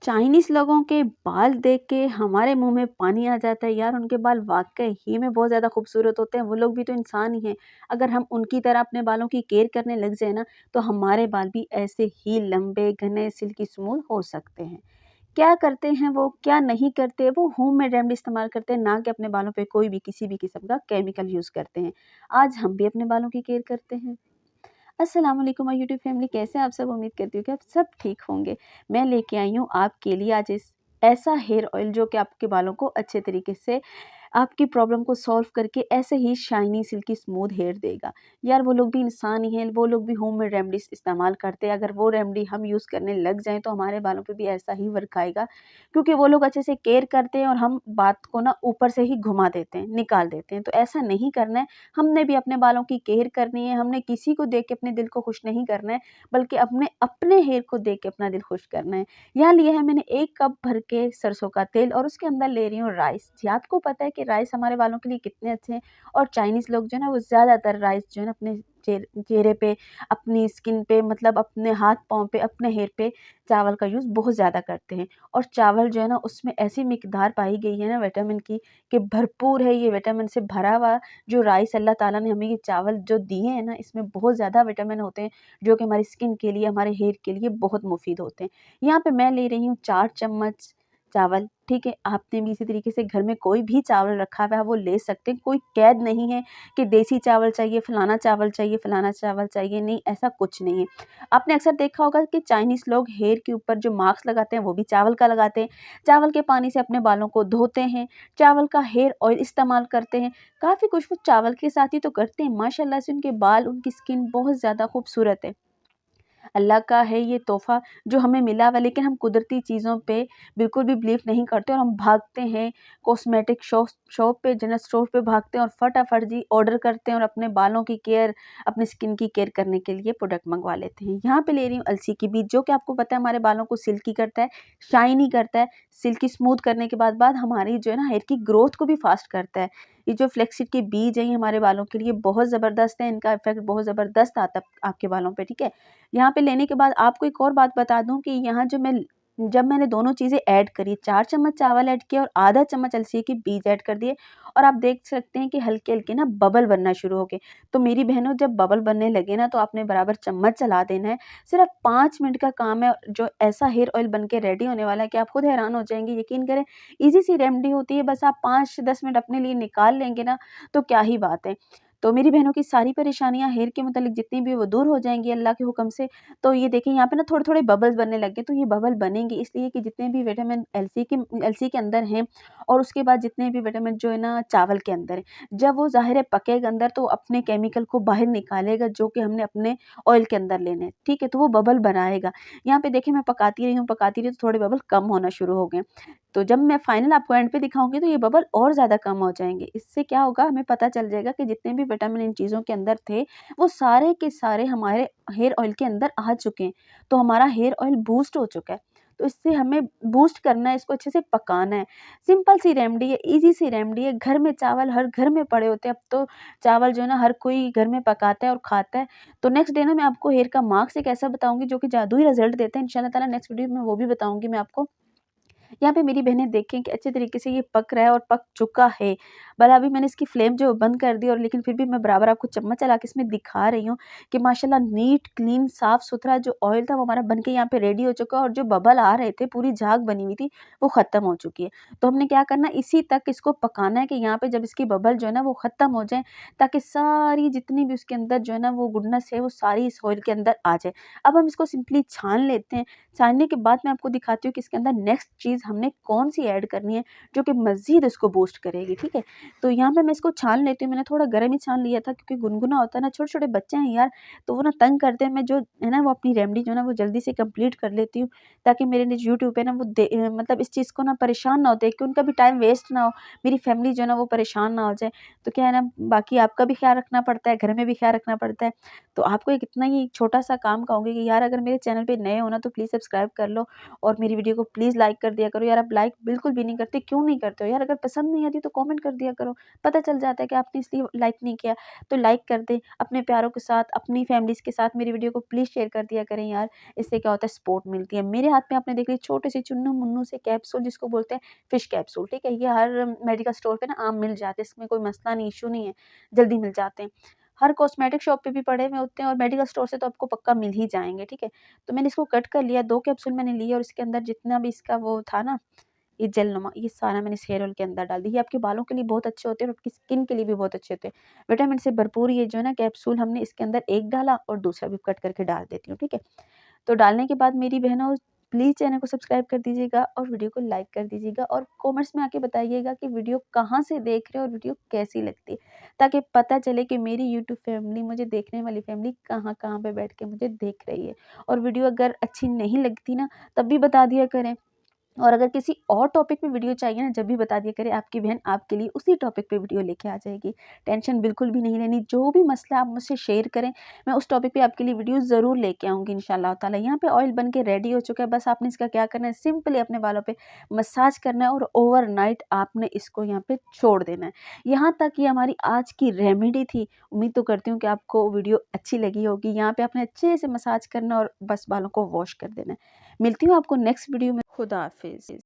Chinese लोगों के बाल देख के हमारे मुँह में पानी आ जाता है यार, उनके बाल वाक़ई ही में बहुत ज़्यादा खूबसूरत होते हैं, वो लोग भी तो इंसान ही हैं। अगर हम उनकी तरह अपने बालों की केयर करने लग जाए ना, तो हमारे बाल भी ऐसे ही लंबे, घने, सिल्की स्मूथ हो सकते हैं। क्या करते हैं वो, क्या नहीं करते, वो होममेड रेमेडी इस्तेमाल करते हैं, ना कि अपने बालों पे कोई भी किसी भी किस्म का केमिकल यूज़ करते हैं। आज हम भी अपने बालों की केयर करते हैं। अस्सलाम वालेकुम माय यूट्यूब फैमिली, कैसे हैं आप सब? उम्मीद करती हूँ कि आप सब ठीक होंगे। मैं लेके आई हूँ आपके लिए आज ऐसा हेयर ऑयल जो कि आपके बालों को अच्छे तरीके से आपकी प्रॉब्लम को सॉल्व करके ऐसे ही शाइनी सिल्की स्मूथ हेयर देगा। यार वो लोग भी इंसान ही हैं, वो लोग भी होममेड रेमेडीज़ इस्तेमाल करते हैं। अगर वो रेमेडी हम यूज़ करने लग जाएँ तो हमारे बालों पे भी ऐसा ही वर्क आएगा, क्योंकि वो लोग अच्छे से केयर करते हैं और हम बात को ना ऊपर से ही घुमा देते हैं, निकाल देते हैं। तो ऐसा नहीं करना है, हमने भी अपने बालों की केयर करनी है, हमने किसी को देख के अपने दिल को खुश नहीं करना है, बल्कि अपने हेयर को देख के अपना दिल खुश करना है। यहाँ लिया है मैंने 1 कप भर के सरसों का तेल और उसके अंदर ले रही हूँ राइस। जी, आपको पता है कि राइस हमारे बालों के लिए कितने अच्छे हैं, और चाइनीज़ लोग जो है ना वो ज़्यादातर राइस जो है ना अपने चेहरे पे, अपनी स्किन पे, मतलब अपने हाथ-पाँव पे, अपने हेयर पे चावल का यूज़ बहुत ज़्यादा करते हैं। और चावल जो है ना उसमें ऐसी मिकदार पाई गई है ना विटामिन की, कि भरपूर है ये विटामिन से भरा हुआ जो राइस अल्लाह ताला ने हमें ये चावल जो दिए हैं ना, इसमें बहुत ज़्यादा विटामिन होते हैं, जो कि हमारी स्किन के लिए, हमारे हेयर के लिए बहुत मुफ़ीद होते हैं। यहाँ पे मैं ले रही हूँ 4 चम्मच चावल, ठीक है? आपने भी इसी तरीके से घर में कोई भी चावल रखा हुआ है वो ले सकते हैं, कोई कैद नहीं है कि देसी चावल चाहिए, फलाना चावल चाहिए, फलाना चावल चाहिए, नहीं, ऐसा कुछ नहीं है। आपने अक्सर देखा होगा कि चाइनीज़ लोग हेयर के ऊपर जो मास्क लगाते हैं वो भी चावल का लगाते हैं, चावल के पानी से अपने बालों को धोते हैं, चावल का हेयर ऑयल इस्तेमाल करते हैं, काफ़ी कुछ वो चावल के साथ ही तो करते हैं। माशाल्लाह से उनके बाल, उनकी स्किन बहुत ज़्यादा खूबसूरत है। अल्लाह का है ये तोहफ़ा जो हमें मिला हुआ है, लेकिन हम कुदरती चीज़ों पे बिल्कुल भी बिलीव नहीं करते और हम भागते हैं कॉस्मेटिक शॉप पे, जनरल स्टोर पे भागते हैं और फटाफट जी ऑर्डर करते हैं और अपने बालों की केयर, अपनी स्किन की केयर करने के लिए प्रोडक्ट मंगवा लेते हैं। यहाँ पे ले रही हूँ अलसी की बीज, जो कि आपको पता है हमारे बालों को सिल्की करता है, शाइनी करता है, सिल्की स्मूथ करने के बाद हमारी जो है ना हेयर की ग्रोथ को भी फास्ट करता है। ये जो फ्लैक्ससीड के बीज हैं, ये हमारे बालों के लिए बहुत ज़बरदस्त है, इनका इफ़ेक्ट बहुत ज़बरदस्त आता है आपके बालों पे, ठीक है? यहाँ पे लेने के बाद आपको एक और बात बता दूँ कि यहाँ जब मैंने दोनों चीज़ें ऐड करी, 4 चम्मच चावल ऐड किया और आधा चम्मच अलसी के बीज ऐड कर दिए, और आप देख सकते हैं कि हल्के-हल्के ना बबल बनना शुरू हो गए। तो मेरी बहनों, जब बबल बनने लगे ना तो आपने बराबर चम्मच चला देना है। सिर्फ़ 5 मिनट का काम है, जो ऐसा हेयर ऑयल बन के रेडी होने वाला है कि आप खुद हैरान हो जाएँगे। यकीन करें, ईज़ी सी रेमेडी होती है, बस आप 5-10 मिनट अपने लिए निकाल लेंगे ना, तो क्या ही बात है। तो मेरी बहनों की सारी परेशानियाँ हेयर के मुतालिक जितनी भी वो दूर हो जाएँगी अल्लाह के हुक्म से। तो ये देखिए यहाँ पे ना थोड़े-थोड़े बबल्स बनने लग गए, तो ये बबल बनेंगे इसलिए कि जितने भी विटामिन एल सी के अंदर हैं, और उसके बाद जितने भी विटामिन जो है ना चावल के अंदर हैं, जब वो ज़ाहिर है पकेगा अंदर तो अपने केमिकल को बाहर निकालेगा, जो कि हमने अपने ऑयल के अंदर लेने हैं, ठीक है? तो वो बबल बनाएगा। यहाँ पे देखिए मैं पकाती रही हूँ तो थोड़े बबल कम होना शुरू हो गए। तो जब मैं फाइनल आपको एंड पे दिखाऊँगी तो ये बबल और ज़्यादा कम हो जाएँगे। इससे क्या होगा, हमें पता चल जाएगा कि जितने भी विटामिन इन चीज़ों के अंदर थे, वो सारे के सारे हमारे हेयर ऑयल के अंदर आ चुके हैं। तो हमारा हेयर ऑयल बूस्ट हो चुका है। तो इससे हमें बूस्ट करना है, इसको अच्छे से पकाना है। सिंपल सी रेमेडी है, ईज़ी सी रेमेडी है। घर में चावल हर घर में पड़े होते हैं। अब तो चावल जो है ना हर कोई घर में पकाता है और खाता है। तो नेक्स्ट डे ना मैं आपको हेयर का मास्क एक ऐसा बताऊँगी जो कि जादुई रिज़ल्ट देता है। इंशाअल्लाह ताला नेक्स्ट वीडियो में वो भी बताऊँगी मैं आपको। यहाँ पे मेरी बहनें देखें कि अच्छे तरीके से ये पक रहा है और पक चुका है। भला अभी मैंने इसकी फ्लेम जो बंद कर दी, और लेकिन फिर भी मैं बराबर आपको चम्मच चला के इसमें दिखा रही हूँ कि माशाल्लाह नीट, क्लीन, साफ-सुथरा जो ऑयल था वो हमारा बन के यहाँ पे रेडी हो चुका है, और जो बबल आ रहे थे, पूरी झाग बनी हुई थी, वो ख़त्म हो चुकी है। तो हमने क्या करना है, इसी तक इसको पकाना है कि यहाँ पे जब इसकी बबल जो है ना वो ख़त्म हो जाए, ताकि सारी जितनी भी उसके अंदर जो है ना वो गुडनेस है वो सारी इस ऑयल के अंदर आ जाए। अब हम इसको सिंपली छान लेते हैं। छानने के बाद मैं आपको दिखाती हूँ कि इसके अंदर नेक्स्ट चीज़ हमने कौन-सी ऐड करनी है, जो कि मज़ीद इसको बूस्ट करेगी, ठीक है? तो यहाँ पे मैं इसको छान लेती हूँ। मैंने थोड़ा गरम ही छान लिया था, क्योंकि गुनगुना होता है ना, छोटे-छोटे बच्चे हैं यार, तो वो ना तंग करते हैं। मैं जो है ना वो अपनी रेमेडी जो है ना वो जल्दी से कंप्लीट कर लेती हूँ, ताकि मेरे लिए यूट्यूब पे ना वो मतलब इस चीज़ को ना परेशान ना हो, देख के उनका भी टाइम वेस्ट ना हो, मेरी फैमिली जो है ना वो परेशान ना हो जाए। तो क्या है ना, बाकी आपका भी ख़्याल रखना पड़ता है, घर में भी ख़्याल रखना पड़ता है। तो आपको एक इतना ही छोटा-सा काम कहूँगी कि यार, अगर मेरे चैनल पे नए हो ना तो प्लीज़ सब्सक्राइब कर लो, और मेरी वीडियो को प्लीज़ लाइक कर दिया करो यार, आप लाइक बिल्कुल भी नहीं करते, क्यों नहीं करते हो यार? अगर पसंद नहीं आती तो कमेंट कर दिया करो, पता चल जाता है कि आपने इसलिए लाइक नहीं किया। तो लाइक कर दें, अपने प्यारों के साथ, अपनी फैमिलीज़ के साथ मेरी वीडियो को प्लीज़ शेयर कर दिया करें यार, इससे क्या होता है सपोर्ट मिलती है। मेरे हाथ में आपने देख ली छोटे से चुन्नू-मुन्नू से कैप्सूल जिसको बोलते हैं फिश कैप्सूल, ठीक है? ये हर मेडिकल स्टोर पे ना आम मिल जाते हैं, इसमें कोई मसला नहीं, इश्यू नहीं है, जल्दी मिल जाते हैं। हर कॉस्मेटिक शॉप पे भी पड़े हुए होते हैं और मेडिकल स्टोर से तो आपको पक्का मिल ही जाएँगे, ठीक है? तो मैंने इसको कट कर लिया, 2 कैप्सूल मैंने लिए और इसके अंदर जितना भी इसका वो था ना, ये जेलनुमा, ये सारा मैंने इस हेयर ऑयल के अंदर डाल दी। ये आपके बालों के लिए बहुत अच्छे होते हैं और आपकी स्किन के लिए भी बहुत अच्छे होते हैं। विटामिन से भरपूर ये जो है ना कैप्सूल हमने इसके अंदर एक डाला और दूसरा भी कट करके डाल देती हूँ, ठीक है? तो डालने के बाद मेरी बहनों प्लीज़ चैनल को सब्सक्राइब कर दीजिएगा और वीडियो को लाइक कर दीजिएगा और कमेंट्स में आके बताइएगा कि वीडियो कहाँ से देख रहे हो और वीडियो कैसी लगती है, ताकि पता चले कि मेरी यूट्यूब फैमिली, मुझे देखने वाली फैमिली कहाँ-कहाँ पे बैठ के मुझे देख रही है। और वीडियो अगर अच्छी नहीं लगती ना, तब भी बता दिया करें। और अगर किसी और टॉपिक पे वीडियो चाहिए ना, जब भी बता दिया करें, आपकी बहन आपके लिए उसी टॉपिक पे वीडियो लेके आ जाएगी। टेंशन बिल्कुल भी नहीं लेनी, जो भी मसला आप मुझसे शेयर करें, मैं उस टॉपिक पे आपके लिए वीडियो ज़रूर लेके आऊँगी इंशाअल्लाह ताला। यहाँ पे ऑयल बन के रेडी हो चुका है, बस आपने इसका क्या करना है, सिंपली अपने बालों पे मसाज करना है और ओवरनाइट आपने इसको यहाँ पे छोड़ देना है। यहाँ तक ये हमारी आज की रेमेडी थी। उम्मीद तो करती हूँ कि आपको वीडियो अच्छी लगी होगी। यहाँ पे आपने अच्छे से मसाज करना और बस बालों को वॉश कर देना है। मिलती हूँ आपको नेक्स्ट वीडियो में। खुदा हाफ़िज़।